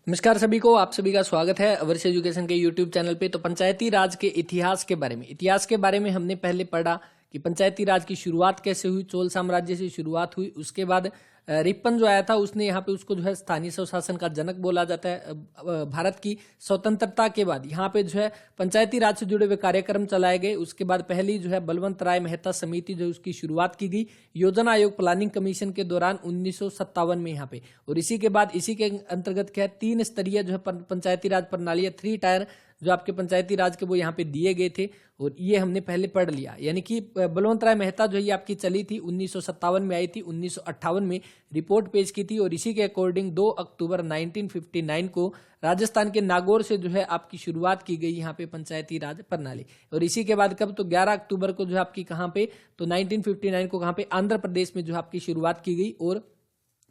नमस्कार सभी को, आप सभी का स्वागत है अवर्स एजुकेशन के यूट्यूब चैनल पे। तो पंचायती राज के इतिहास के बारे में हमने पहले पढ़ा कि पंचायती राज की शुरुआत कैसे हुई। चोल साम्राज्य से शुरुआत हुई, उसके बाद रिप्पन जो आया था उसने यहाँ पे उसको जो है स्थानीय स्वशासन का जनक बोला जाता है। भारत की स्वतंत्रता के बाद यहाँ पे जो है पंचायती राज से जुड़े हुए कार्यक्रम चलाए गए। उसके बाद पहली जो है बलवंत राय मेहता समिति जो उसकी शुरुआत की गई योजना आयोग प्लानिंग कमीशन के दौरान 1957 में यहाँ पे। और इसी के बाद इसी के अंतर्गत क्या है, 3 स्तरीय जो है पंचायती राज प्रणाली है, 3 टायर जो आपके पंचायती राज के वो यहाँ पे दिए गए थे। और ये हमने पहले पढ़ लिया, यानी कि बलवंत राय मेहता जो ये आपकी चली थी 1957 में आई थी, 1958 में रिपोर्ट पेश की थी। और इसी के अकॉर्डिंग 2 अक्टूबर 1959 को राजस्थान के नागौर से जो है आपकी शुरुआत की गई यहाँ पे पंचायती राज प्रणाली। और इसी के बाद कब, तो 11 अक्टूबर को जो है आपकी कहाँ पे, तो 1959 को कहाँ पे, आंध्र प्रदेश में जो है आपकी शुरुआत की गई। और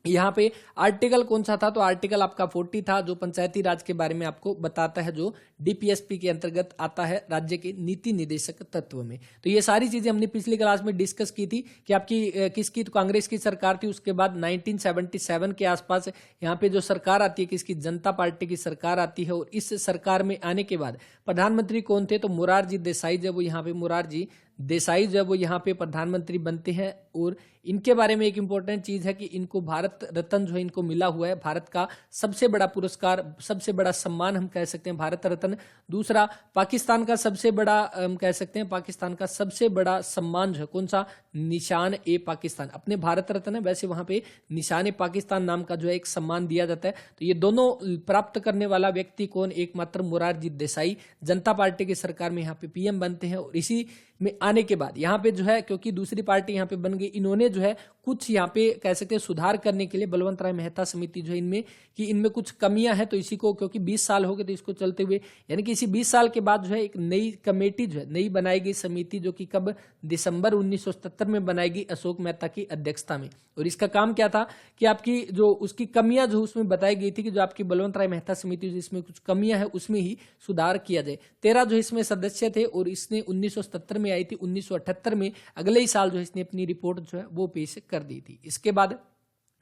यहाँ पे आर्टिकल कौन सा था, तो आर्टिकल आपका 40 था जो पंचायती राज के बारे में आपको बताता है, जो डीपीएसपी के अंतर्गत आता है राज्य के नीति निदेशक तत्व में। तो ये सारी चीजें हमने पिछली क्लास में डिस्कस की थी कि आपकी किसकी, तो कांग्रेस की सरकार थी। उसके बाद 1977 के आसपास यहाँ पे जो सरकार आती है किसकी, जनता पार्टी की सरकार आती है। और इस सरकार में आने के बाद प्रधानमंत्री कौन थे, तो मोरारजी देसाई जब वो यहाँ पे मोरारजी देसाई जब वो यहाँ पे प्रधानमंत्री बनते हैं। और इनके बारे में एक इंपॉर्टेंट चीज है कि इनको भारत रत्न जो है इनको मिला हुआ है, भारत का सबसे बड़ा पुरस्कार, सबसे बड़ा सम्मान हम कह सकते हैं भारत रत्न। दूसरा पाकिस्तान का सबसे बड़ा हम कह सकते हैं, पाकिस्तान का सबसे बड़ा सम्मान जो है कौन सा, निशान ए पाकिस्तान। अपने भारत रत्न है, वैसे वहां पे निशान ए पाकिस्तान नाम का जो है एक सम्मान दिया जाता है। तो ये दोनों प्राप्त करने वाला व्यक्ति कौन, एकमात्र मोरारजी देसाई जनता पार्टी की सरकार में यहाँ पे पीएम बनते हैं। और इसी में आने के बाद यहाँ पे जो है, क्योंकि दूसरी पार्टी यहाँ पे बन गई, इन्होंने जो है कुछ यहाँ पे कह सकते हैं सुधार करने के लिए बलवंत राय मेहता समिति जो है इनमें कि इनमें कुछ कमियां हैं, तो इसी को क्योंकि 20 साल हो गए तो इसको चलते हुए, यानी कि इसी 20 साल के बाद जो है एक नई कमेटी जो है नई बनाई गई समिति, जो कि कब, दिसंबर 1977 में बनाई गई अशोक मेहता की अध्यक्षता में। और इसका काम क्या था कि आपकी जो उसकी कमियां जो उसमें बताई गई थी कि जो आपकी बलवंत राय मेहता समिति इसमें कुछ कमियां है उसमें ही सुधार किया जाए। 13 जो इसमें सदस्य थे और इसने 1977 में आई थी, 1978 में अगले ही साल जो इसने अपनी रिपोर्ट जो है वो पेश कर दी थी। इसके बाद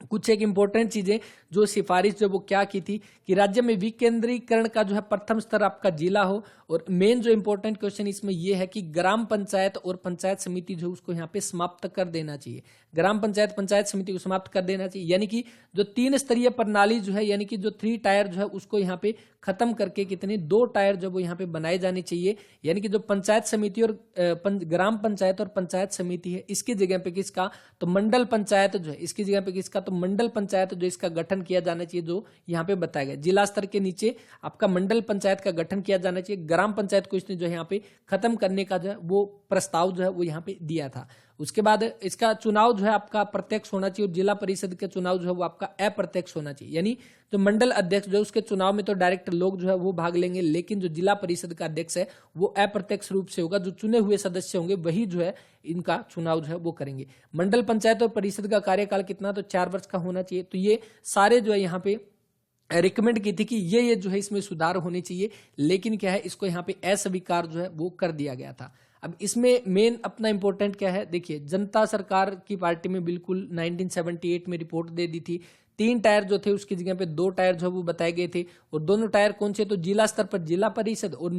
कुछ एक इंपॉर्टेंट चीजें जो सिफारिश जो वो क्या की थी कि राज्य में विकेंद्रीकरण का जो है प्रथम स्तर आपका जिला हो। और मेन जो इंपॉर्टेंट क्वेश्चन इसमें यह है कि ग्राम पंचायत और पंचायत समिति जो उसको यहाँ पे समाप्त कर देना चाहिए। ग्राम पंचायत पंचायत समिति को समाप्त कर देना चाहिए, यानी कि जो 3 स्तरीय प्रणाली जो है, यानी कि जो 3 टायर जो है उसको यहाँ पे खत्म करके कितने 2 टायर जो वो यहाँ पे बनाए जाने चाहिए। यानी कि जो पंचायत समिति और ग्राम पंचायत और पंचायत समिति है, इसकी जगह पे किसका, तो मंडल पंचायत जो है, इसकी जगह पे किसका, तो मंडल पंचायत जो इसका गठन किया जाना चाहिए, जो यहाँ पे बताया गया। जिला स्तर के नीचे आपका मंडल पंचायत का गठन किया जाना चाहिए। ग्राम पंचायत को इसने जो है यहाँ पे खत्म करने का जो है वो प्रस्ताव जो है वो यहाँ पे दिया था। उसके बाद इसका चुनाव जो है आपका प्रत्यक्ष होना चाहिए और जिला परिषद के चुनाव जो है वो आपका अप्रत्यक्ष होना चाहिए। यानी जो मंडल अध्यक्ष जो है उसके चुनाव में तो डायरेक्ट लोग जो है वो भाग लेंगे, लेकिन जो जिला परिषद का अध्यक्ष है वो अप्रत्यक्ष रूप से होगा। जो चुने हुए सदस्य होंगे वही जो है इनका चुनाव जो है वो करेंगे। मंडल पंचायत और परिषद का कार्यकाल कितना, तो 4 वर्ष का होना चाहिए। तो ये सारे जो है यहाँ पे रिकमेंड की थी कि ये जो है इसमें सुधार होने चाहिए, लेकिन क्या है, इसको यहाँ पे अस्वीकार जो है वो कर दिया गया था। अब इसमें मेन अपना इंपॉर्टेंट क्या है, देखिए जनता सरकार की पार्टी में बिल्कुल 1978 में रिपोर्ट दे दी थी। 3 टायर जो थे उसकी जगह पे 2 टायर जो वो बताए गए थे। और दोनों टायर कौन से, तो जिला स्तर पर जिला परिषद और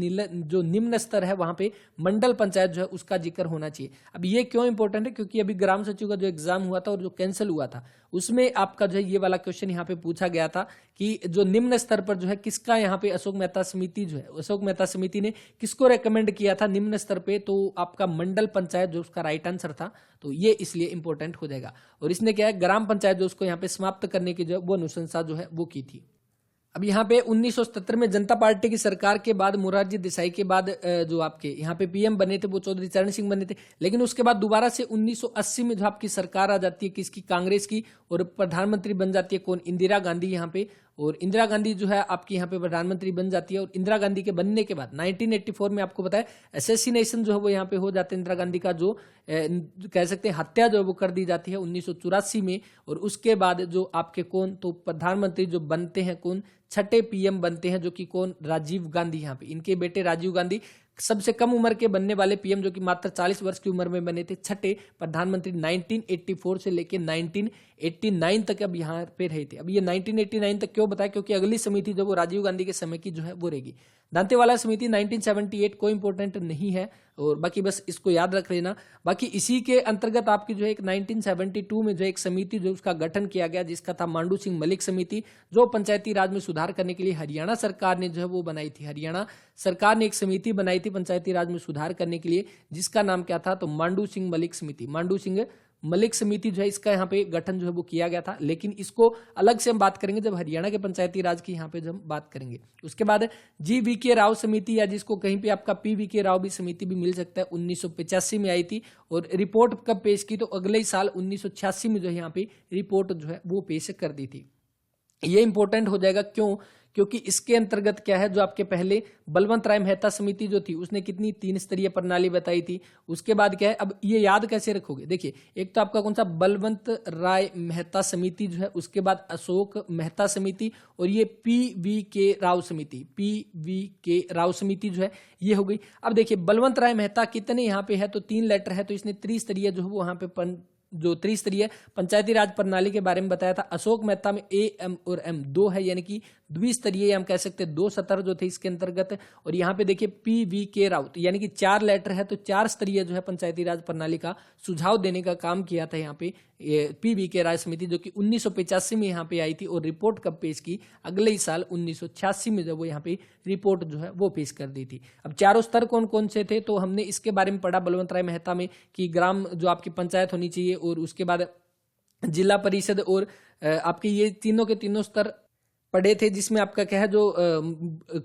जो निम्न स्तर है वहां पे मंडल पंचायत जो है उसका जिक्र होना चाहिए। अब ये क्यों इंपॉर्टेंट है, क्योंकि अभी ग्राम सचिव का जो एग्जाम हुआ था और जो कैंसिल हुआ था उसमें आपका जो है ये वाला क्वेश्चन यहाँ पे पूछा गया था कि जो निम्न स्तर पर जो है किसका यहाँ पे अशोक मेहता समिति जो है, अशोक मेहता समिति ने किसको रेकमेंड किया था निम्न स्तर पे, तो आपका मंडल पंचायत जो उसका राइट आंसर था। तो ये इसलिए इंपॉर्टेंट हो जाएगा। और इसने क्या है, ग्राम पंचायत जो उसको यहाँ पे समाप्त करने की जो वो अनुशंसा जो है वो की थी। अब यहाँ पे 1977 में जनता पार्टी की सरकार के बाद मोरारजी देसाई के बाद जो आपके यहाँ पे पीएम बने थे वो चौधरी चरण सिंह बने थे। लेकिन उसके बाद दोबारा से 1980 में जो आपकी सरकार आ जाती है किसकी, कांग्रेस की, और प्रधानमंत्री बन जाती है कौन, इंदिरा गांधी यहाँ पे। और इंदिरा गांधी जो है आपकी यहाँ पे प्रधानमंत्री बन जाती है। और इंदिरा गांधी के बनने के बाद 1984 में आपको बताया असैसिनेशन जो है वो यहाँ पे हो जाता है, इंदिरा गांधी का जो कह सकते हैं हत्या जो है वो कर दी जाती है 1984 में। और उसके बाद जो आपके कौन, तो प्रधानमंत्री जो बनते हैं कौन, 6ठे पीएम बनते हैं, जो कि कौन, राजीव गांधी। यहाँ पे इनके बेटे राजीव गांधी सबसे कम उम्र के बनने वाले पीएम जो कि मात्र 40 वर्ष की उम्र में बने थे, छठे प्रधानमंत्री 1984 से लेके 1989 तक अब यहाँ पे रहे थे। अब ये 1989 तक क्यों बताया, क्योंकि अगली समिति जो वो राजीव गांधी के समय की जो है वो रहेगी। दांतेवाला समिति 1978 कोई इंपॉर्टेंट नहीं है, और बाकी बस इसको याद रख लेना। बाकी इसी के अंतर्गत आपकी जो है एक 1972 में जो एक समिति जो उसका गठन किया गया, जिसका था मांडू सिंह मलिक समिति, जो पंचायती राज में सुधार करने के लिए हरियाणा सरकार ने जो है वो बनाई थी। हरियाणा सरकार ने एक समिति बनाई थी पंचायती राज में सुधार करने के लिए, जिसका नाम क्या था, तो मांडू सिंह मलिक समिति। मांडू सिंह मलिक समिति जो है इसका यहाँ पे गठन जो है वो किया गया था, लेकिन इसको अलग से हम बात करेंगे जब हरियाणा के पंचायती राज की यहाँ पे जब हम बात करेंगे। उसके बाद GVK राव समिति, या जिसको कहीं पे आपका PVK राव भी समिति भी मिल सकता है, 1985 में आई थी, और रिपोर्ट कब पेश की, तो अगले ही साल 1986 में जो है यहाँ पे रिपोर्ट जो है वो पेश कर दी थी। ये इंपॉर्टेंट हो जाएगा, क्यों, क्योंकि इसके अंतर्गत क्या है, जो आपके पहले बलवंत राय मेहता समिति जो थी उसने कितनी 3 स्तरीय प्रणाली बताई थी। उसके बाद क्या है, अब ये याद कैसे रखोगे, देखिए एक तो आपका कौन सा बलवंत राय मेहता समिति जो है, उसके बाद अशोक मेहता समिति, और ये PVK राव समिति, PVK राव समिति जो है ये हो गई। अब देखिए बलवंत राय मेहता कितने यहाँ पे है, तो 3 लेटर है, तो इसने त्रिस्तरीय जो है वो यहाँ पे जो त्रिस्तरीय पंचायती राज प्रणाली के बारे में बताया था। अशोक मेहता में A, M और M 2 है, यानी कि द्विस्तरीय हम कह सकते हैं, 2 सत्र जो थे इसके अंतर्गत। और यहाँ पे देखिए PVK राव, यानी कि 4 लेटर है, तो 4 स्तरीय जो है पंचायती राज प्रणाली का सुझाव देने का काम किया था यहाँ पे PVK राय समिति, जो कि 1985 में यहाँ पे आई थी, और रिपोर्ट कब पेश की, अगले ही साल 1986 में जब वो यहाँ पे रिपोर्ट जो है वो पेश कर दी थी। अब चारों स्तर कौन कौन से थे, तो हमने इसके बारे में पढ़ा बलवंत राय मेहता में कि ग्राम जो आपकी पंचायत होनी चाहिए, और उसके बाद जिला परिषद, और आपके ये तीनों के तीनों स्तर पढ़े थे, जिसमें आपका क्या है जो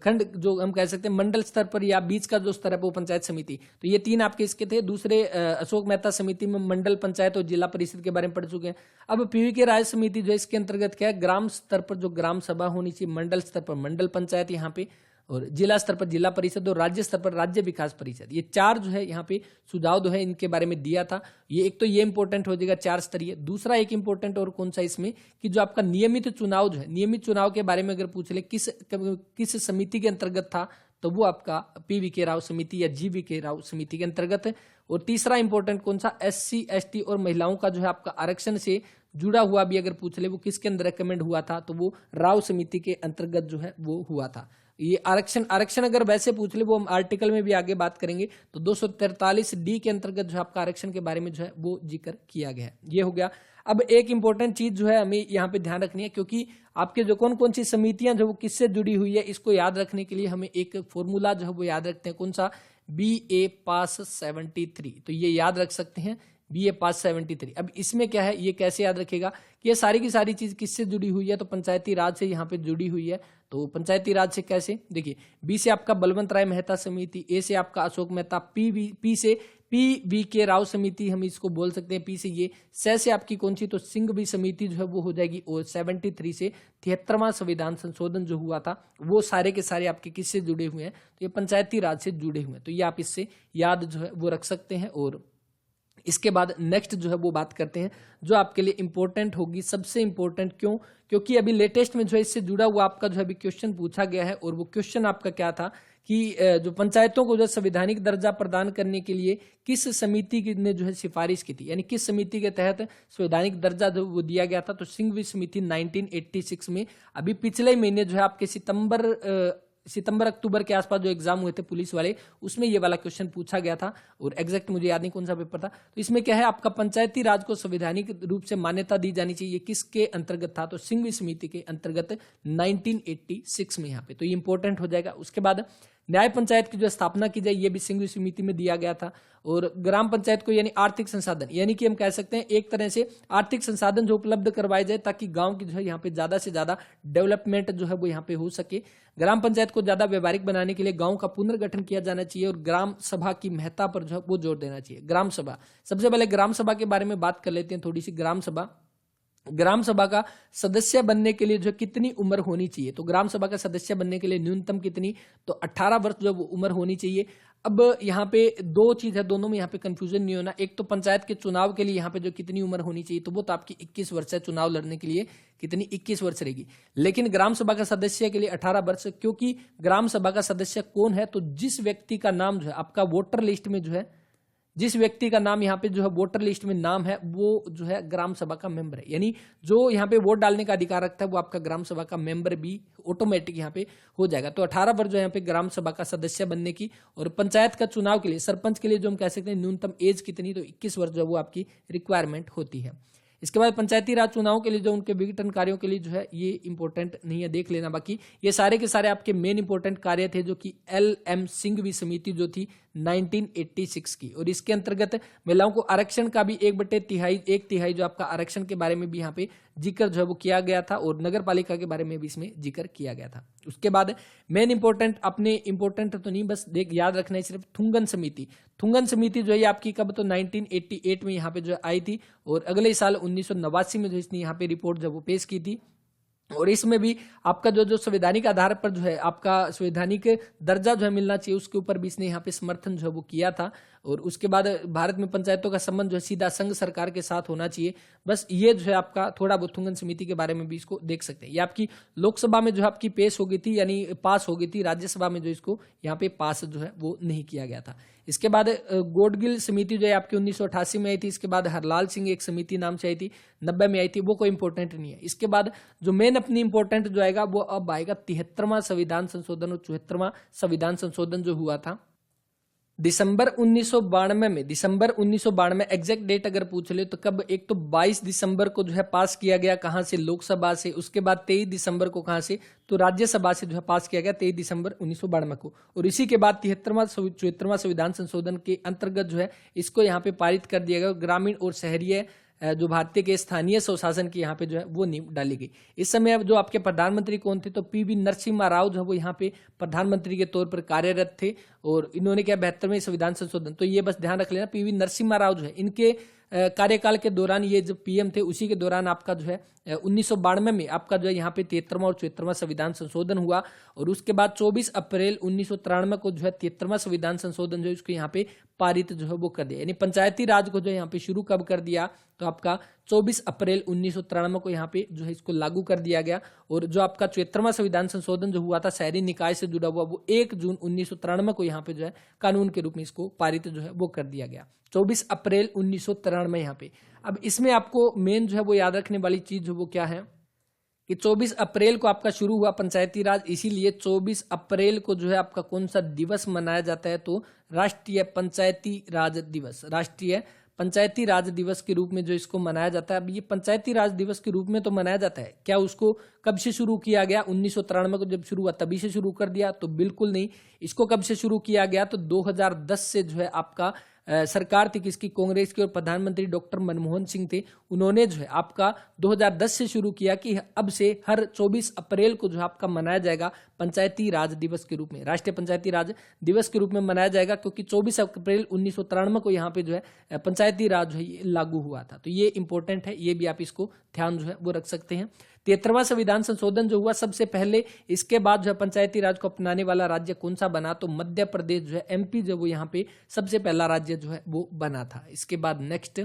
खंड जो हम कह सकते हैं मंडल स्तर पर या बीच का जो स्तर है वो पंचायत समिति, तो ये 3 आपके इसके थे। दूसरे अशोक मेहता समिति में मंडल पंचायत और जिला परिषद के बारे में पढ़ चुके हैं। अब PVK राय समिति जो है इसके अंतर्गत क्या है, ग्राम स्तर पर जो ग्राम सभा होनी चाहिए, मंडल स्तर पर मंडल पंचायत यहाँ पे, और जिला स्तर पर जिला परिषद, और राज्य स्तर पर राज्य विकास परिषद। ये 4 जो है यहाँ पे सुझाव जो है इनके बारे में दिया था। ये एक तो ये इंपॉर्टेंट हो जाएगा 4 स्तरीय। दूसरा एक इंपॉर्टेंट और कौन सा इसमें, कि जो आपका नियमित चुनाव जो है, नियमित चुनाव के बारे में अगर पूछ ले किस समिति के अंतर्गत था, तो वो आपका PVK राव समिति या GVK राव समिति के अंतर्गत है। और तीसरा इंपॉर्टेंट कौन सा, SC ST और महिलाओं का जो है आपका आरक्षण से जुड़ा हुआ भी अगर पूछ ले, वो किसके अंदर रिकमेंड हुआ था, तो वो राव समिति के अंतर्गत जो है वो हुआ था। ये आरक्षण अगर वैसे पूछ ले, वो हम आर्टिकल में भी आगे बात करेंगे, तो 243D के अंतर्गत जो है आपका आरक्षण के बारे में जो है वो जिक्र किया गया है। ये हो गया। अब एक इंपॉर्टेंट चीज जो है हमें यहाँ पे ध्यान रखनी है, क्योंकि आपके जो कौन कौन सी समितियां जो वो किससे जुड़ी हुई है, इसको याद रखने के लिए हमें एक फॉर्मूला जो है वो याद रखते हैं। कौन सा, BA पास 73, तो ये याद रख सकते हैं, BA पास 73। अब इसमें क्या है, ये कैसे याद रखेगा कि ये सारी की सारी चीज किससे जुड़ी हुई है, तो पंचायती राज से यहाँ पे जुड़ी हुई है। तो पंचायती राज से कैसे, देखिए B से आपका बलवंत राय मेहता समिति, A से आपका अशोक मेहता, P से PVK राव समिति हम इसको बोल सकते हैं, P से ये, से आपकी कौन सी, तो सिंघवी समिति जो है वो हो जाएगी, और 73 से 73वां संविधान संशोधन जो हुआ था वो सारे के सारे आपके किससे जुड़े हुए हैं, तो ये पंचायती राज से जुड़े हुए हैं। तो ये आप इससे याद जो है वो रख सकते हैं। और इसके बाद नेक्स्ट जो है वो बात करते हैं जो आपके लिए इंपॉर्टेंट होगी, सबसे इंपॉर्टेंट। क्यों, क्योंकि अभी लेटेस्ट में जो है इससे जुड़ा हुआ आपका जो है अभी क्वेश्चन पूछा गया है, और वो क्वेश्चन आपका क्या था कि जो पंचायतों को जो संवैधानिक दर्जा प्रदान करने के लिए किस समिति ने जो है सिफारिश की थी, यानी किस समिति के तहत संवैधानिक दर्जा जो वो दिया गया था, तो सिंघवी समिति 1986 में। अभी पिछले महीने जो है आपके सितंबर अक्टूबर के आसपास जो एग्जाम हुए थे पुलिस वाले, उसमें ये वाला क्वेश्चन पूछा गया था, और एग्जैक्ट मुझे याद नहीं कौन सा पेपर था। तो इसमें क्या है, आपका पंचायती राज को संवैधानिक रूप से मान्यता दी जानी चाहिए, किसके अंतर्गत था, तो सिंघवी समिति के अंतर्गत 1986 में यहाँ पे, तो ये इंपॉर्टेंट हो जाएगा। उसके बाद न्याय पंचायत की जो स्थापना की जाए, ये भी सिंघवी समिति में दिया गया था। और ग्राम पंचायत को यानी आर्थिक संसाधन, यानी कि हम कह सकते हैं एक तरह से आर्थिक संसाधन जो उपलब्ध करवाए जाए, ताकि गांव की जो है यहाँ पे ज्यादा से ज्यादा डेवलपमेंट जो है वो यहाँ पे हो सके। ग्राम पंचायत को ज्यादा व्यवहारिक बनाने के लिए गांव का पुनर्गठन किया जाना चाहिए, और ग्राम सभा की महत्ता पर जो है वो जोर देना चाहिए। ग्राम सभा, सबसे पहले ग्राम सभा के बारे में बात कर लेते हैं थोड़ी सी। ग्राम सभा ग्राम सभा का सदस्य बनने के लिए जो कितनी उम्र होनी चाहिए, तो ग्राम सभा का सदस्य बनने के लिए न्यूनतम कितनी, तो 18 वर्ष जो उम्र होनी चाहिए। अब यहाँ पे दो चीज है, दोनों में यहाँ पे कंफ्यूजन नहीं होना। एक तो पंचायत के चुनाव के लिए यहाँ पे जो कितनी उम्र होनी चाहिए, तो वो तो आपकी 21 वर्ष है, चुनाव लड़ने के लिए कितनी 21 वर्ष रहेगी। लेकिन ग्राम सभा का सदस्य के लिए 18 वर्ष, क्योंकि ग्राम सभा का सदस्य कौन है, तो जिस व्यक्ति का नाम जो है आपका वोटर लिस्ट में जो है, जिस व्यक्ति का नाम यहाँ पे जो है वोटर लिस्ट में नाम है, वो जो है ग्राम सभा का मेंबर है। यानी जो यहाँ पे वोट डालने का अधिकार रखता है वो आपका ग्राम सभा का मेंबर भी ऑटोमेटिक यहाँ पे हो जाएगा। तो 18 वर्ष जो है यहाँ पे ग्राम सभा का सदस्य बनने की। और पंचायत का चुनाव के लिए, सरपंच के लिए जो हम कह सकते हैं न्यूनतम एज कितनी, तो 21 वर्ष जो वो आपकी रिक्वायरमेंट होती है। इसके बाद पंचायती राज चुनाव के लिए जो उनके विघटन कार्यों के लिए जो है ये इंपॉर्टेंट नहीं है, देख लेना। बाकी ये सारे के सारे आपके मेन इंपॉर्टेंट कार्य थे जो कि LM सिंघवी समिति जो थी 1986 की। और इसके अंतर्गत महिलाओं को आरक्षण का भी 1/3 जो आपका आरक्षण के बारे में भी यहाँ पे जिक्र जो है वो किया गया था, और नगर पालिका के बारे में भी इसमें जिक्र किया गया था। उसके बाद मेन इंपॉर्टेंट, अपने इंपॉर्टेंट तो नहीं, बस देख याद रखना है सिर्फ, थुंगन समिति। थुंगन समिति जो है आपकी कब, तो 1988 में यहाँ पे जो आई थी, और अगले साल 1989 में जो इसने यहाँ पे रिपोर्ट जब वो पेश की थी। और इसमें भी आपका जो संवैधानिक आधार पर जो है आपका संवैधानिक दर्जा जो है मिलना चाहिए, उसके ऊपर भी इसने यहाँ पे समर्थन जो है वो किया था। और उसके बाद भारत में पंचायतों का संबंध जो है सीधा संघ सरकार के साथ होना चाहिए। बस ये जो है आपका थोड़ा बहुत थुंगन समिति के बारे में भी इसको देख सकते हैं। ये आपकी लोकसभा में जो है आपकी पेश हो गई थी, यानी पास हो गई थी, राज्यसभा में जो इसको यहाँ पे पास जो है वो नहीं किया गया था। इसके बाद गोडगिल समिति जो है आपकी 1988 में आई थी। इसके बाद हरलाल सिंह एक समिति नाम से आई थी, 90 में आई थी, वो कोई इंपॉर्टेंट नहीं है। इसके बाद जो मेन अपनी इंपॉर्टेंट जो आएगा वो अब आएगा 73वां संविधान संशोधन और 74वां संविधान संशोधन जो हुआ था दिसंबर 1992 में। दिसंबर 1992 एग्जैक्ट डेट अगर पूछ ले तो कब, एक तो 22 दिसंबर को जो है पास किया गया, कहां से, लोकसभा से। उसके बाद 23 दिसंबर को कहां से, तो राज्यसभा से जो है पास किया गया 23 दिसंबर 1992 को। और इसी के बाद 73वां 74वां संविधान संशोधन के अंतर्गत जो है इसको यहाँ पे पारित कर दिया गया। ग्रामीण और शहरीय जो भारतीय के स्थानीय स्वशासन की यहाँ पे जो है वो नींव डाली गई। इस समय जो आपके प्रधानमंत्री कौन थे, तो PV नरसिम्हा राव जो है वो यहाँ पे प्रधानमंत्री के तौर पर कार्यरत थे। और इन्होंने क्या 72वें संविधान संशोधन, तो ये बस ध्यान रख लेना, PV नरसिम्हा राव जो है इनके कार्यकाल के दौरान, ये जो PM थे उसी के दौरान आपका जो है 1992 में आपका जो है यहाँ पे 73वां और 74वां संविधान संशोधन हुआ। और उसके बाद 24 अप्रैल 1993 को जो है 73वां संविधान संशोधन जो है इसको यहाँ पे पारित जो है वो कर दिया। यानी पंचायती राज को जो है यहाँ पे शुरू कब कर दिया, तो आपका 24 अप्रैल 1993 को यहाँ पे जो है इसको लागू कर दिया गया। और जो आपका 74वां संविधान संशोधन जो हुआ था शहरी निकाय से जुड़ा हुआ, वो 1 जून 1993 को यहाँ पे जो है कानून के रूप में इसको पारित जो है वो कर दिया गया, 24 अप्रैल 1993 यहाँ पे। अब इसमें आपको मेन जो है वो याद रखने वाली चीज जो वो क्या है कि 24 अप्रैल को आपका शुरू हुआ पंचायती राज, इसीलिए 24 अप्रैल को जो है आपका कौन सा दिवस मनाया जाता है, तो राष्ट्रीय पंचायती राज दिवस, राष्ट्रीय पंचायती राज दिवस के रूप में जो इसको मनाया जाता है। अब ये पंचायती राज दिवस के रूप में तो मनाया जाता है, क्या उसको कब से शुरू किया गया, 1993 को जब शुरू हुआ तभी से शुरू कर दिया, तो बिल्कुल नहीं। इसको कब से शुरू किया गया, तो 2010 से जो है आपका सरकार थी किसकी, कांग्रेस की, और प्रधानमंत्री डॉक्टर मनमोहन सिंह थे, उन्होंने जो है आपका 2010 से शुरू किया कि अब से हर 24 अप्रैल को जो है आपका मनाया जाएगा पंचायती राज दिवस के रूप में, राष्ट्रीय पंचायती राज दिवस के रूप में मनाया जाएगा, क्योंकि 24 अप्रैल 1993 को यहाँ पे जो है पंचायती राज जो है ये लागू हुआ था। तो ये इंपॉर्टेंट है, ये भी आप इसको ध्यान जो है वो रख सकते हैं। 73वां संविधान संशोधन जो हुआ सबसे पहले, इसके बाद जो है पंचायती राज को अपनाने वाला राज्य कौन सा बना, तो मध्य प्रदेश जो है, MP जो वो यहाँ पे सबसे पहला राज्य जो है वो बना था। इसके बाद नेक्स्ट,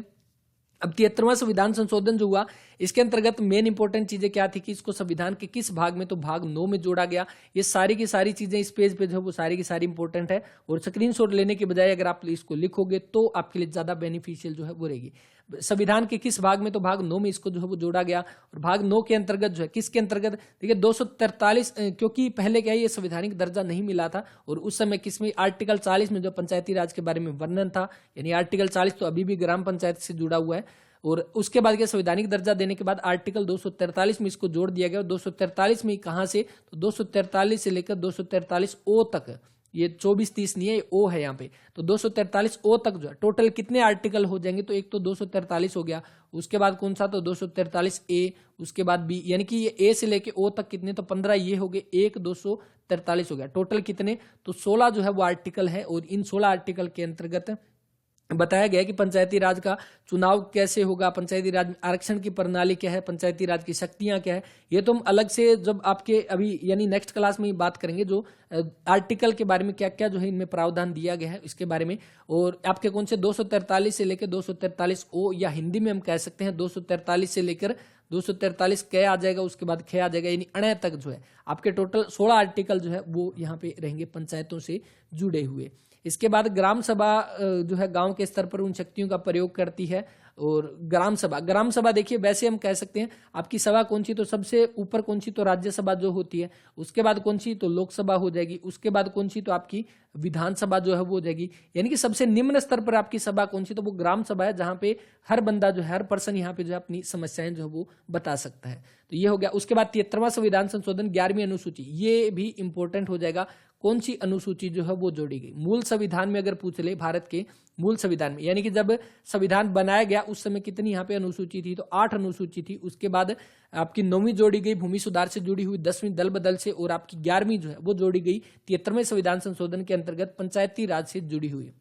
अब 73वां संविधान संशोधन जो हुआ इसके अंतर्गत मेन इंपॉर्टेंट चीजें क्या थी कि इसको संविधान के किस भाग में, तो भाग 9 में जोड़ा गया। ये सारी की सारी चीजें इस पेज पे जो है वो सारी की सारी इंपॉर्टेंट है, और स्क्रीनशॉट लेने के बजाय अगर आप इसको लिखोगे तो आपके लिए ज्यादा बेनिफिशियल जो है वो रहेगी। संविधान के किस भाग में, तो भाग 9 में इसको जो है वो जोड़ा गया। और भाग 9 के अंतर्गत जो है, किसके अंतर्गत, देखिए 243, क्योंकि पहले क्या है ये संवैधानिक दर्जा नहीं मिला था, और उस समय किसमें, आर्टिकल 40 में जो पंचायती राज के बारे में वर्णन था, यानी आर्टिकल 40 तो अभी भी ग्राम पंचायत से जुड़ा हुआ है। और उसके बाद क्या, संवैधानिक दर्जा देने के बाद आर्टिकल 243 में इसको जोड़ दिया गया। 243 में कहां से, तो 243 से लेकर 243 ओ तक, ये 24-30 नहीं है, ये ओ है यहाँ पे, तो 243 ओ तक जो है टोटल कितने आर्टिकल हो जाएंगे, तो एक तो 243 हो गया, उसके बाद कौन सा, तो 243 ए, उसके बाद बी, यानी कि ये ए से लेके ओ तक कितने, तो 15 ये हो गए, 243 हो गया, टोटल कितने, तो 16 जो है वो आर्टिकल है। और इन 16 आर्टिकल के अंतर्गत बताया गया है कि पंचायती राज का चुनाव कैसे होगा, पंचायती राज में आरक्षण की प्रणाली क्या है, पंचायती राज की शक्तियां क्या है। ये तो हम अलग से जब आपके अभी यानी नेक्स्ट क्लास में ही बात करेंगे, जो आर्टिकल के बारे में क्या क्या जो है इनमें प्रावधान दिया गया है इसके बारे में। और आपके कौन से 243 से लेकर 243 ओ, या हिंदी में हम कह सकते हैं 243 से लेकर 243 क आ जाएगा, उसके बाद ख आ जाएगा, यानी अण तक जो है आपके टोटल 16 आर्टिकल जो है वो यहाँ पे रहेंगे पंचायतों से जुड़े हुए। इसके बाद ग्राम सभा जो है गांव के स्तर पर उन शक्तियों का प्रयोग करती है। और ग्राम सभा देखिए, वैसे हम कह सकते हैं आपकी सभा कौन सी, तो सबसे ऊपर कौन सी, तो राज्यसभा जो होती है, उसके बाद कौन सी, तो लोकसभा हो जाएगी, उसके बाद कौन सी, तो आपकी विधानसभा जो है वो हो जाएगी। यानी कि सबसे निम्न स्तर पर आपकी सभा कौन सी, तो वो ग्राम सभा है, जहां पे हर बंदा जो है, हर पर्सन यहाँ पे जो है अपनी समस्याएं जो है वो बता सकता है। तो ये हो गया। उसके बाद 73वां संविधान संशोधन 11वीं अनुसूची, ये भी इंपॉर्टेंट हो जाएगा। कौन सी अनुसूची जो है वो जोड़ी गई मूल संविधान में, अगर पूछ ले भारत के मूल संविधान में, यानी कि जब संविधान बनाया गया उस समय कितनी यहाँ पे अनुसूची थी, तो 8 अनुसूची थी। उसके बाद आपकी 9वीं जोड़ी गई भूमि सुधार से जुड़ी हुई, 10वीं दल बदल से, और आपकी 11वीं जो है वो जोड़ी गई 73वें संविधान संशोधन के अंतर्गत पंचायती राज से जुड़ी हुई,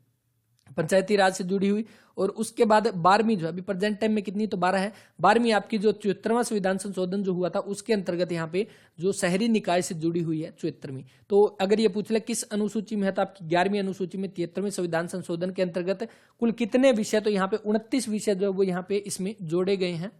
पंचायती राज से जुड़ी हुई। और उसके बाद 12वीं जो है अभी प्रेजेंट टाइम में कितनी, तो 12 है। 12वीं आपकी जो 74वां संविधान संशोधन जो हुआ था उसके अंतर्गत यहाँ पे जो शहरी निकाय से जुड़ी हुई है 74वीं। तो अगर ये पूछ ले किस अनुसूची में है, तो आपकी 11वीं अनुसूची में 73वें संविधान संशोधन के अंतर्गत कुल कितने विषय, तो यहाँ पे 29 विषय जो है वो यहाँ पे इसमें जोड़े गए हैं।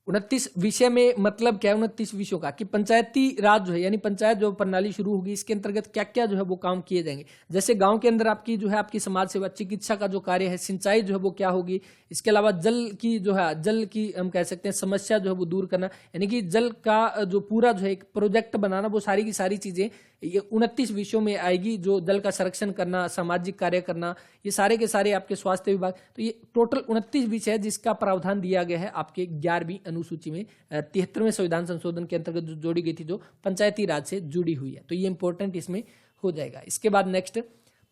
29 विषय में मतलब क्या है 29 विषयों का, कि पंचायती राज जो है यानी पंचायत जो प्रणाली शुरू होगी इसके अंतर्गत क्या क्या जो है वो काम किए जाएंगे। जैसे गांव के अंदर आपकी जो है आपकी समाज सेवा, चिकित्सा का जो कार्य है, सिंचाई जो है वो क्या होगी, इसके अलावा जल की जो है, जल की हम कह सकते हैं समस्या जो है वो दूर करना, यानी कि जल का जो पूरा जो है एक प्रोजेक्ट बनाना, वो सारी की सारी चीजें ये 29 विषयों में आएगी। जो जल का संरक्षण करना, सामाजिक कार्य करना, ये सारे के सारे आपके स्वास्थ्य विभाग, तो ये टोटल 29 विषय है जिसका प्रावधान दिया गया है आपके 11वीं अनुसूची में 73वें संविधान संशोधन के अंतर्गत जो जोड़ी गई थी, जो पंचायती राज से जुड़ी हुई है। तो ये इंपॉर्टेंट इसमें हो जाएगा। इसके बाद नेक्स्ट,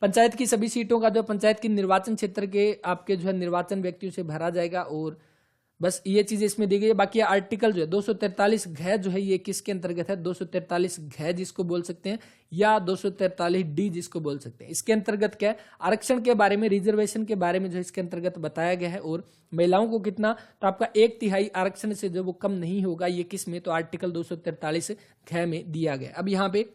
पंचायत की सभी सीटों का जो पंचायत की निर्वाचन क्षेत्र के आपके जो है निर्वाचन व्यक्तियों से भरा जाएगा। और बस ये चीज इसमें दी गई है। बाकी आर्टिकल जो है 243 घ जो है ये किसके अंतर्गत है, 243 घ जिसको बोल सकते हैं, या 243 डी जिसको बोल सकते हैं। इसके अंतर्गत क्या है, आरक्षण के बारे में, रिजर्वेशन के बारे में जो इसके अंतर्गत बताया गया है। और महिलाओं को कितना, तो आपका 1/3 आरक्षण से जो वो कम नहीं होगा, ये किस में, तो आर्टिकल 243 घ में दिया गया। अब यहाँ पे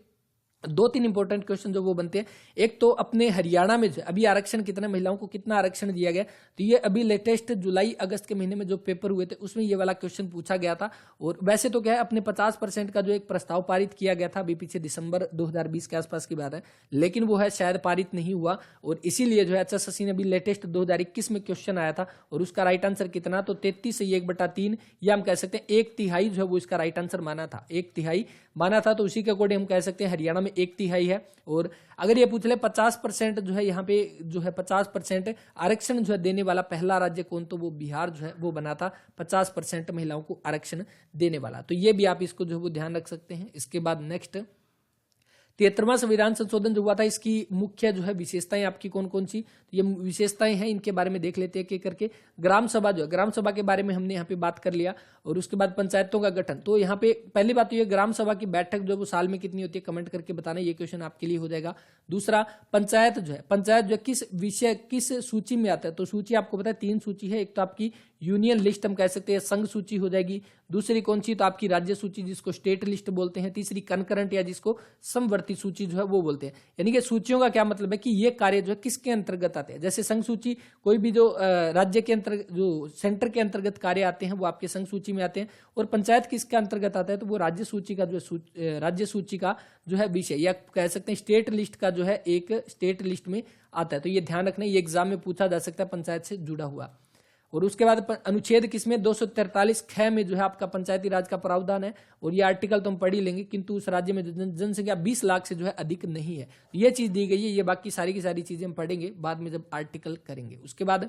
2-3 इंपॉर्टेंट क्वेश्चन जो वो बनते हैं। एक तो अपने हरियाणा में जो अभी आरक्षण कितना, महिलाओं को कितना आरक्षण दिया गया, तो ये अभी लेटेस्ट जुलाई अगस्त के महीने में जो पेपर हुए थे उसमें ये वाला क्वेश्चन पूछा गया था। और वैसे तो क्या है, अपने 50% का जो एक प्रस्ताव पारित किया गया था अभी पीछे दिसंबर 2020 के आसपास की बात है, लेकिन वो है शायद पारित नहीं हुआ। और इसीलिए जो है HSSC ने अभी लेटेस्ट 2021 में क्वेश्चन आया था, और उसका राइट आंसर कितना, तो 33 से 1/3, या हम कह सकते हैं 1/3 जो है वो इसका राइट आंसर माना था, 1/3 माना था। तो उसी के अकॉर्डिंग हम कह सकते हैं हरियाणा में 1/3 है। और अगर ये पूछ ले 50% जो है यहाँ पे जो है 50% आरक्षण जो है देने वाला पहला राज्य कौन, तो वो बिहार जो है वो बना था 50% महिलाओं को आरक्षण देने वाला। तो ये भी आप इसको जो है वो ध्यान रख सकते हैं। इसके बाद नेक्स्ट, 73वां संविधान संशोधन जो हुआ था, इसकी मुख्य जो है विशेषताएं आपकी कौन कौन सी, तो ये विशेषताएं हैं, इनके बारे में देख लेते हैं एक करके। ग्राम सभा जो है, ग्राम सभा के बारे में हमने यहाँ पे बात कर लिया। और उसके बाद पंचायतों का गठन, तो यहाँ पे पहली बात तो ये ग्राम सभा की बैठक जो वो साल में कितनी होती है, कमेंट करके बताना, ये क्वेश्चन आपके लिए हो जाएगा। दूसरा, पंचायत जो है किस विषय किस सूची में आता है, तो सूची आपको पता है 3 सूची है। एक तो आपकी यूनियन लिस्ट हम कह सकते हैं, संघ सूची हो जाएगी। दूसरी कौन सी, तो आपकी राज्य सूची जिसको स्टेट लिस्ट बोलते हैं। तीसरी कनकरेंट या जिसको समवर्ती सूची जो है वो बोलते हैं। यानी कि सूचियों का क्या मतलब है कि ये कार्य जो है किसके अंतर्गत आते हैं। जैसे संघ सूची, कोई भी जो राज्य के अंतर्गत, जो सेंटर के अंतर्गत कार्य आते हैं वो आपके संघ सूची में आते हैं। और पंचायत किसके अंतर्गत आता है, तो वो राज्य सूची का जो राज्य सूची का जो है विषय, या कह सकते हैं स्टेट लिस्ट का जो है एक स्टेट लिस्ट में आता है। तो ये ध्यान रखना, ये एग्जाम में पूछा जा सकता है पंचायत से जुड़ा हुआ। और उसके बाद अनुच्छेद किसमें, 243 ख में जो है आपका पंचायती राज का प्रावधान है। और ये आर्टिकल तो हम पढ़ ही लेंगे, किंतु उस राज्य में जनसंख्या 20 लाख से जो है अधिक नहीं है, ये चीज दी गई है। ये बाकी सारी की सारी चीजें हम पढ़ेंगे बाद में जब आर्टिकल करेंगे। उसके बाद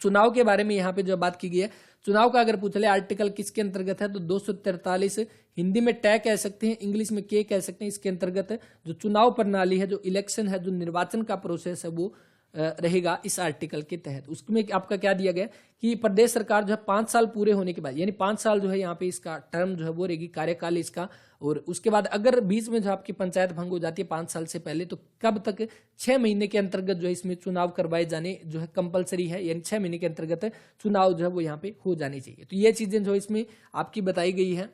चुनाव के बारे में यहाँ पे जो बात की गई है, चुनाव का अगर पूछ ले आर्टिकल किसके अंतर्गत है, तो 243, हिंदी में टै कह सकते हैं, इंग्लिश में के कह सकते हैं। इसके अंतर्गत जो चुनाव प्रणाली है, जो इलेक्शन है, जो निर्वाचन का प्रोसेस है, वो रहेगा इस आर्टिकल के तहत। उसमें आपका क्या दिया गया कि प्रदेश सरकार जो है 5 साल पूरे होने के बाद, यानी 5 साल जो है यहाँ पे इसका टर्म जो है वो रहेगी, कार्यकाल इसका, और उसके बाद अगर बीच में जो आपकी पंचायत भंग हो जाती है 5 साल से पहले, तो कब तक 6 महीने के अंतर्गत जो है इसमें चुनाव करवाए जाने जो है कंपलसरी है, यानी 6 महीने के अंतर्गत चुनाव जो है वो यहाँ पे हो जानी चाहिए। तो ये चीजें जो इसमें आपकी बताई गई है।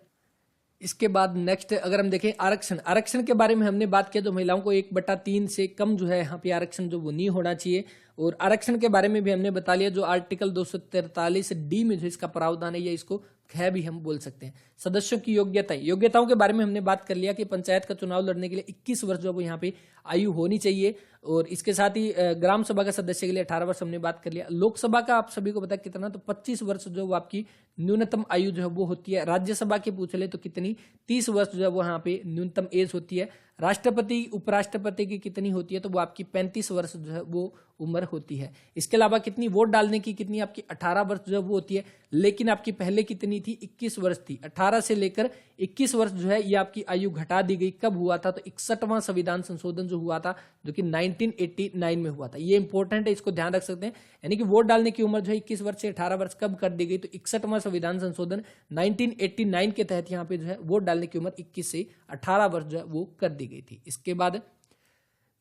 इसके बाद नेक्स्ट अगर हम देखें आरक्षण के बारे में हमने बात किया, जो महिलाओं को 1/3 से कम जो है यहाँ पे आरक्षण जो वो नहीं होना चाहिए। और आरक्षण के बारे में भी हमने बता लिया, जो आर्टिकल 243D में जो इसका प्रावधान है, या इसको है भी हम बोल सकते हैं। सदस्यों की योग्यताओं के बारे में हमने बात कर लिया कि पंचायत का चुनाव लड़ने के लिए 21 वर्ष जो वो यहाँ पे आयु होनी चाहिए। और इसके साथ ही ग्राम सभा का सदस्य के लिए 18 वर्ष हमने बात कर लिया। लोकसभा का आप सभी को पता है कितना, तो 25 वर्ष जो वो आपकी न्यूनतम आयु जो है वो होती है। राज्यसभा की पूछ ले तो कितनी, 30 वर्ष जो है वो यहाँ पे न्यूनतम एज होती है। राष्ट्रपति उपराष्ट्रपति की कितनी होती है, तो वो आपकी 35 वर्ष जो है वो उम्र होती है। इसके अलावा कितनी वोट डालने की कितनी आपकी 18 वर्ष जो है वो होती है, लेकिन आपकी पहले कितनी थी, 21 वर्ष थी। 18 से लेकर 21 वर्ष जो है ये आपकी आयु घटा दी गई। कब हुआ था, तो 61वां संविधान संशोधन जो हुआ था, जो कि 1989 में हुआ था। ये इंपॉर्टेंट है, इसको ध्यान रख सकते हैं। यानी कि वोट डालने की उम्र जो है 21 वर्ष से 18 वर्ष कब कर दी गई, तो 61वां संविधान संशोधन 1989 के तहत यहाँ पे जो है वोट डालने की उम्र 21 से 18 वर्ष जो है वो कर दी गई थी। इसके बाद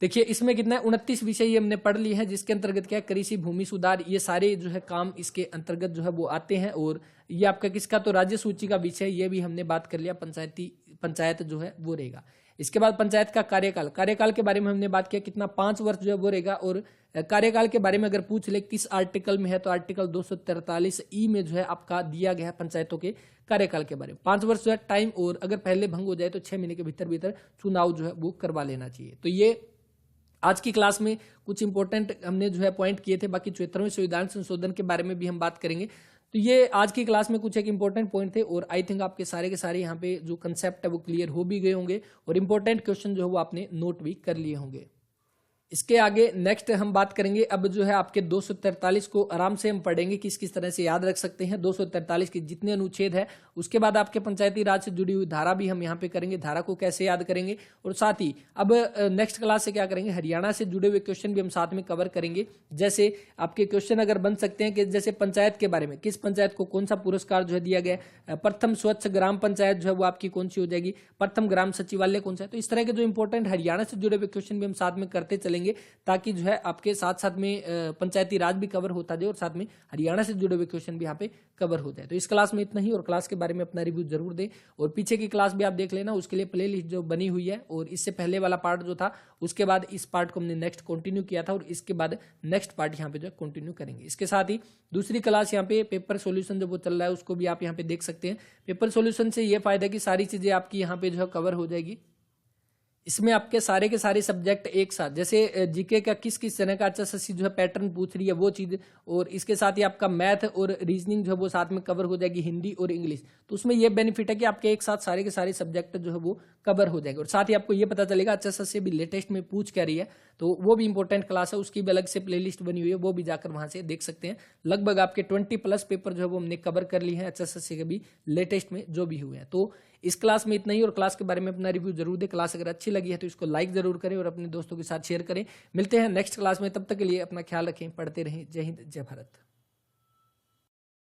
देखिए इसमें कितना है, 29 विषय ये हमने पढ़ लिए हैं, जिसके अंतर्गत क्या है, कृषि, भूमि सुधार, ये सारे जो है काम इसके अंतर्गत जो है वो आते हैं। और ये आपका किसका, तो राज्य सूची का विषय, ये भी हमने बात कर लिया, पंचायत जो है वो रहेगा। इसके बाद पंचायत का कार्यकाल के बारे में हमने बात किया, कितना 5 वर्ष जो है वो रहेगा। और कार्यकाल के बारे में अगर पूछ ले किस आर्टिकल में है, तो आर्टिकल 243E में जो है आपका दिया गया है पंचायतों के कार्यकाल के बारे में। 5 वर्ष जो है टाइम, और अगर पहले भंग हो जाए तो 6 महीने के भीतर चुनाव जो है वो करवा लेना चाहिए। तो ये आज की क्लास में कुछ इंपॉर्टेंट हमने जो है पॉइंट किए थे। बाकी 74वें संविधान संशोधन के बारे में भी हम बात करेंगे। तो ये आज की क्लास में कुछ एक इंपॉर्टेंट पॉइंट थे, और आई थिंक आपके सारे के सारे यहाँ पे जो कंसेप्ट है वो क्लियर हो भी गए होंगे, और इंपॉर्टेंट क्वेश्चन जो है वो आपने नोट भी कर लिए होंगे। इसके आगे नेक्स्ट हम बात करेंगे, अब जो है आपके 243 को आराम से हम पढ़ेंगे किस किस तरह से याद रख सकते हैं। 243 के जितने अनुच्छेद है, उसके बाद आपके पंचायती राज से जुड़ी हुई धारा भी हम यहाँ पे करेंगे, धारा को कैसे याद करेंगे। और साथ ही अब नेक्स्ट क्लास से क्या करेंगे, हरियाणा से जुड़े हुए क्वेश्चन भी हम साथ में कवर करेंगे। जैसे आपके क्वेश्चन अगर बन सकते हैं कि जैसे पंचायत के बारे में, किस पंचायत को कौन सा पुरस्कार जो है दिया गया, प्रथम स्वच्छ ग्राम पंचायत जो है वो आपकी कौन सी हो जाएगी, प्रथम ग्राम सचिवालय कौन सा है। तो इस तरह के जो इंपॉर्टेंट हरियाणा से जुड़े हुए क्वेश्चन भी हम साथ में करते चलेंगे, ताकि जो है आपके साथ साथ में पंचायती राज भी कवर होता जाए, और साथ में हरियाणा से जुड़े हुए क्वेश्चन भी यहाँ पे कवर हो जाए। तो इस क्लास में इतना ही, और क्लास के बारे में अपना रिव्यू जरूर दें, और पीछे की क्लास भी आप देख लेना, उसके लिए प्लेलिस्ट जो बनी हुई है। और इससे पहले वाला पार्ट जो था, उसके बाद इस पार्ट को हमने नेक्स्ट कंटिन्यू किया था, और इसके बाद नेक्स्ट पार्ट यहाँ पे जो कंटिन्यू करेंगे। इसके साथ ही दूसरी क्लास यहाँ पे पेपर सोल्यूशन जो वो चल रहा है, उसको भी आप यहाँ पे देख सकते हैं। पेपर सोल्यूशन से ये फायदा है कि सारी चीजें आपकी यहाँ पे जो है कवर हो जाएगी। इसमें आपके सारे के सारे सब्जेक्ट एक साथ, जैसे जीके का किस किस तरह का HSSC जो है पैटर्न पूछ रही है वो चीज, और इसके साथ ही आपका मैथ और रीजनिंग जो है वो साथ में कवर हो जाएगी, हिंदी और इंग्लिश। तो उसमें ये बेनिफिट है कि आपके एक साथ सारे के सारे सब्जेक्ट जो है वो कवर हो जाएंगे, और साथ ही आपको ये पता चलेगा HSSC भी लेटेस्ट में पूछ क्या रही है। तो वो भी इंपॉर्टेंट क्लास है, उसकी भी अलग से प्लेलिस्ट बनी हुई है, वो भी जाकर वहां से देख सकते हैं। लगभग आपके 20+ पेपर जो है वो हमने कवर कर लिए हैं HSSC के भी लेटेस्ट में जो भी हुए हैं। तो इस क्लास में इतना ही, और क्लास के बारे में अपना रिव्यू जरूर दें। क्लास अगर अच्छी लगी है तो इसको लाइक जरूर करें, और अपने दोस्तों के साथ शेयर करें। मिलते हैं नेक्स्ट क्लास में, तब तक के लिए अपना ख्याल रखें, पढ़ते रहें। जय हिंद, जय भारत।